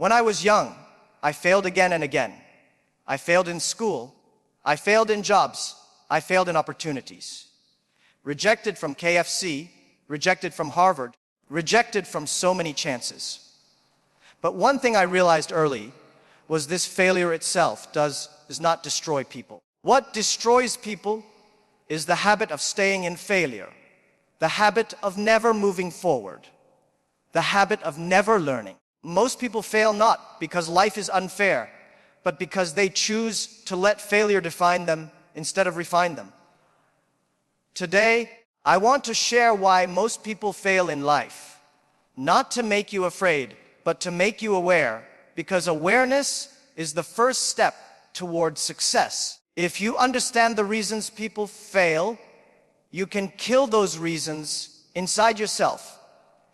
When I was young, I failed again and again. I failed in school. I failed in jobs. I failed in opportunities. Rejected from KFC, rejected from Harvard, rejected from so many chances. But one thing I realized early was this failure itself does not destroy people. What destroys people is the habit of staying in failure, the habit of never moving forward, the habit of never learning. Most people fail not because life is unfair, but because they choose to let failure define them instead of refine them. Today, I want to share why most people fail in life, not to make you afraid, but to make you aware, because awareness is the first step toward success. If you understand the reasons people fail, you can kill those reasons inside yourself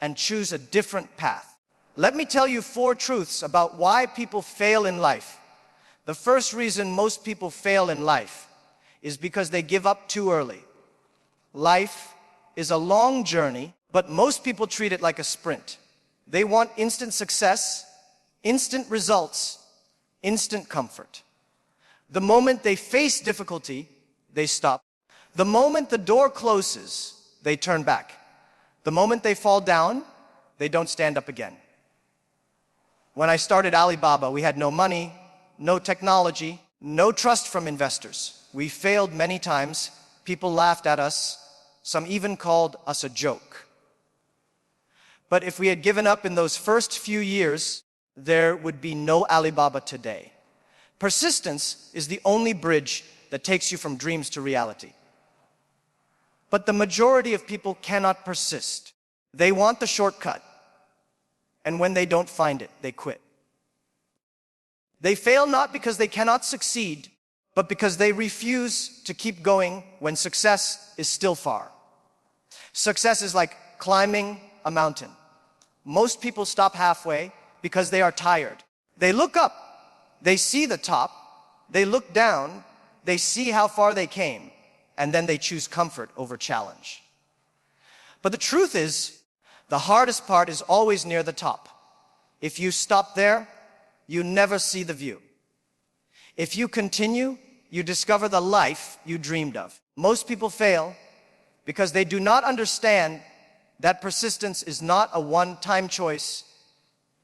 and choose a different path. Let me tell you 4 truths about why people fail in life. The first reason most people fail in life is because they give up too early. Life is a long journey, but most people treat it like a sprint. They want instant success, instant results, instant comfort. The moment they face difficulty, they stop. The moment the door closes, they turn back. The moment they fall down, they don't stand up again. When I started Alibaba, we had no money, no technology, no trust from investors. We failed many times. People laughed at us. Some even called us a joke. But if we had given up in those first few years, there would be no Alibaba today. Persistence is the only bridge that takes you from dreams to reality. But the majority of people cannot persist. They want the shortcut. And when they don't find it, they quit. They fail not because they cannot succeed, but because they refuse to keep going when success is still far. Success is like climbing a mountain. Most people stop halfway because they are tired. They look up, they see the top, they look down, they see how far they came, and then they choose comfort over challenge. But the truth is, the hardest part is always near the top. If you stop there, you never see the view. If you continue, you discover the life you dreamed of. Most people fail because they do not understand that persistence is not a one-time choice.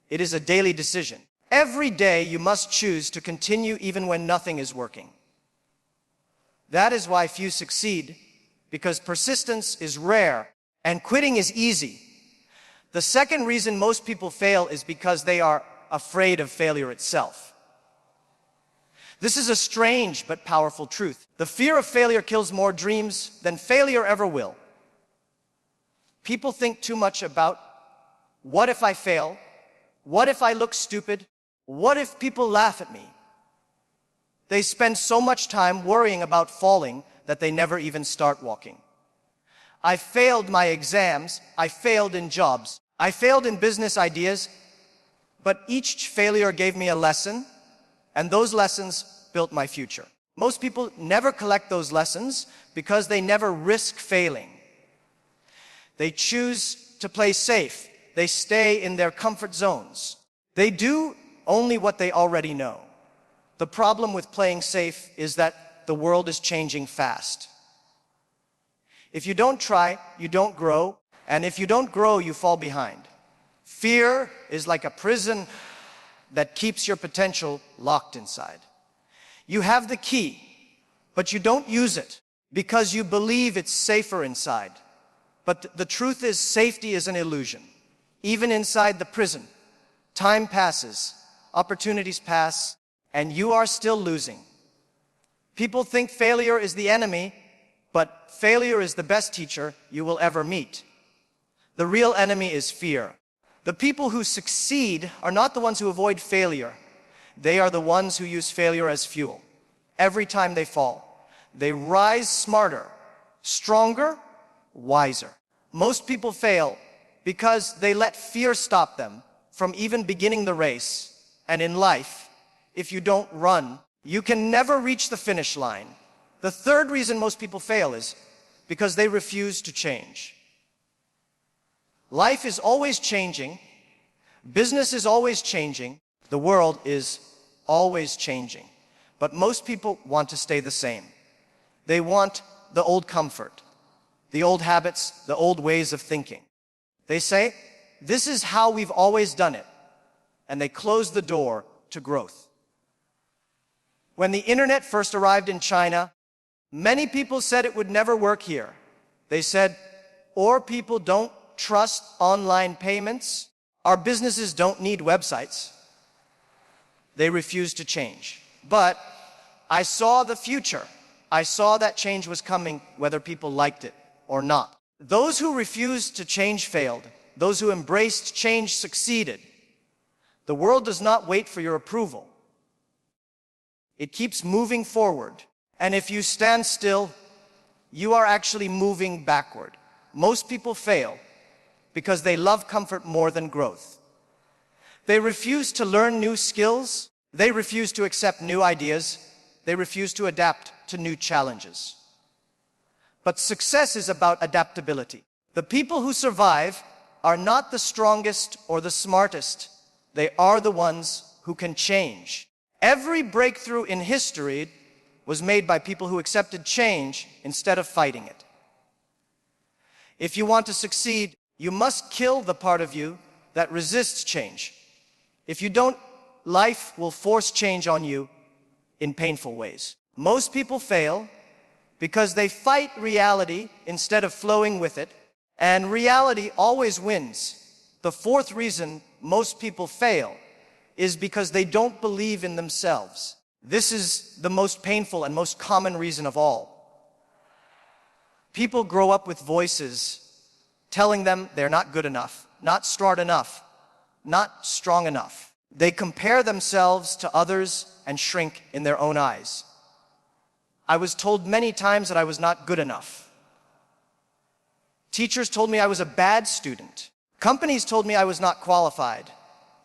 It is a daily decision. Every day you must choose to continue even when nothing is working. That is why few succeed, because persistence is rare and quitting is easy. The second reason most people fail is because they are afraid of failure itself. This is a strange but powerful truth. The fear of failure kills more dreams than failure ever will. People think too much about, what if I fail? What if I look stupid? What if people laugh at me? They spend so much time worrying about falling that they never even start walking. I failed my exams, I failed in jobs, I failed in business ideas, but each failure gave me a lesson, and those lessons built my future. Most people never collect those lessons because they never risk failing. They choose to play safe. They stay in their comfort zones. They do only what they already know. The problem with playing safe is that the world is changing fast. If you don't try, you don't grow, and if you don't grow, you fall behind. Fear is like a prison that keeps your potential locked inside. You have the key, but you don't use it because you believe it's safer inside. But the truth is, safety is an illusion. Even inside the prison, time passes, opportunities pass, and you are still losing. People think failure is the enemy, but failure is the best teacher you will ever meet. The real enemy is fear. The people who succeed are not the ones who avoid failure. They are the ones who use failure as fuel. Every time they fall, they rise smarter, stronger, wiser. Most people fail because they let fear stop them from even beginning the race. And in life, if you don't run, you can never reach the finish line. The third reason most people fail is because they refuse to change. Life is always changing. Business is always changing. The world is always changing, but most people want to stay the same. They want the old comfort, the old habits, the old ways of thinking. They say, this is how we've always done it, and they close the door to growth. When the internet first arrived in China, many people said it would never work here. They said, or people don't trust online payments, our businesses don't need websites. They refused to change. But I saw the future. I saw that change was coming, whether people liked it or not. Those who refused to change failed. Those who embraced change succeeded. The world does not wait for your approval. It keeps moving forward. And if you stand still, you are actually moving backward. Most people fail because they love comfort more than growth. They refuse to learn new skills. They refuse to accept new ideas. They refuse to adapt to new challenges. But success is about adaptability. The people who survive are not the strongest or the smartest. They are the ones who can change. Every breakthrough in history was made by people who accepted change instead of fighting it. If you want to succeed, you must kill the part of you that resists change. If you don't, life will force change on you in painful ways. Most people fail because they fight reality instead of flowing with it, and reality always wins. The fourth reason most people fail is because they don't believe in themselves. This is the most painful and most common reason of all. People grow up with voices telling them they're not good enough, not smart enough, not strong enough. They compare themselves to others and shrink in their own eyes. I was told many times that I was not good enough. Teachers told me I was a bad student. Companies told me I was not qualified.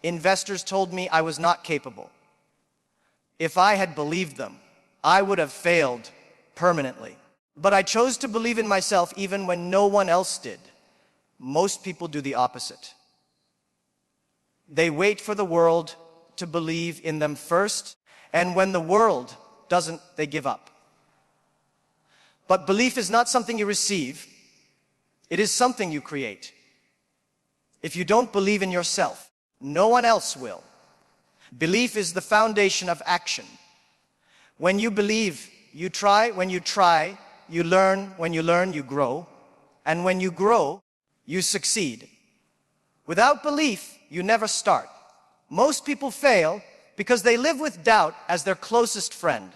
Investors told me I was not capable. If I had believed them, I would have failed permanently. But I chose to believe in myself even when no one else did. Most people do the opposite. They wait for the world to believe in them first, and when the world doesn't, they give up. But belief is not something you receive. It is something you create. If you don't believe in yourself, no one else will. Belief is the foundation of action. When you believe, you try. When you try, you learn. When you learn, you grow. And when you grow, you succeed. Without belief, you never start. Most people fail because they live with doubt as their closest friend.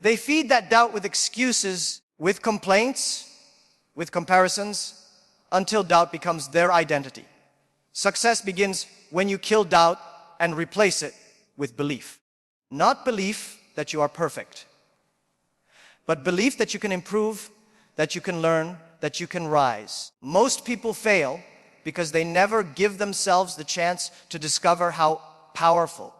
They feed that doubt with excuses, with complaints, with comparisons, until doubt becomes their identity. Success begins when you kill doubt and replace it with belief. Not belief that you are perfect, but belief that you can improve, that you can learn, that you can rise. Most people fail because they never give themselves the chance to discover how powerful,